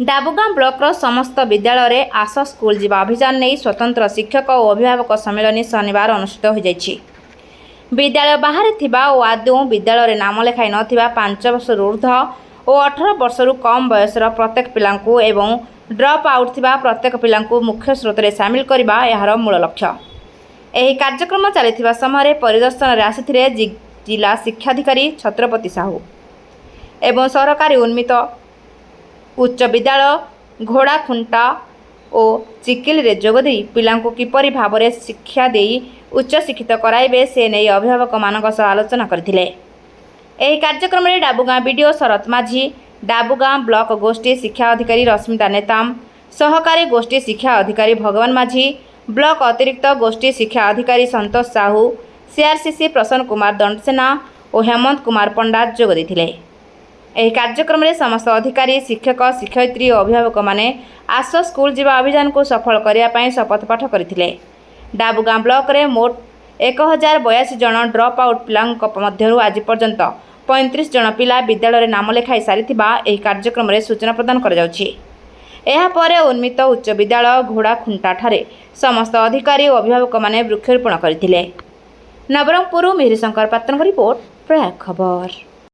डाबुगां block समस्त विद्यालय रे आस स्कूल जीवा अभियान नहीं स्वतंत्र शिक्षक और अभिभावक सम्मेलन शनिवार अनुष्ठित हो जाइछि। विद्यालय बाहर थिबा और आदौ विद्यालय रे नाम लेखाई नथिबा 5 वर्ष ऊर्ध्व और 18 वर्ष कम बयसर प्रत्येक पिलांकु एवं ड्रप आउट थिबा प्रत्येक पिलांकु मुख्य स्रोत रे शामिल करबा एहार मूल लक्ष्य। एही कार्यक्रम चलिथिबा समय परिदर्शन रे आसिथिले जिला शिक्षाधिकारी छत्रपति साहू एवं सरकारी उन्मित उच्च विद्यालय घोड़ाखुंटा और चिकिल रे जोगदी पिलांकु किपरि भाबरे शिक्षा देई उच्च शिक्षित कराइबे से नहीं अभिभावक मानक सह आलोचना करथिले। एही कार्यक्रम रे डाबुगां बीडीओ शरत माझी, डाबुगां ब्लॉक गोष्ठी शिक्षा अधिकारी रश्मिता नेताम, सहकारी गोष्ठी शिक्षा अधिकारी भगवान माझी, ब्लॉक अतिरिक्त गोष्ठी शिक्षा अधिकारी संतोष साहू, सीआरसीसी प्रसन्न कुमार दंडसेना और हेमंत कुमार पंडा जोग देथिले। एही कार्यक्रम में समस्त अधिकारी शिक्षक शिक्षयित्री और अभिभावक माने आस स्कूल जीवा अभियान को सफल करने शपथ पाठ करथिले। डाबुगां ब्लॉक रे मोट 1082 जन ड्रप आउट पिलांक मध्यरु आज पर्यंत 35 जन पिला विद्यालय नाम लेखाई सारिथिबा एही कार्यक्रम में सूचना प्रदान कर जाउछि। एहा परे उन्मित उच्च विद्यालय घोड़ाखुंटा ठारे समस्त अधिकारी और अभिभावक माने वृक्षारोपण करथिले। नवरंगपुर मिहिर शंकर पात्रଙ୍କ रिपोर्ट प्रयाग खबर।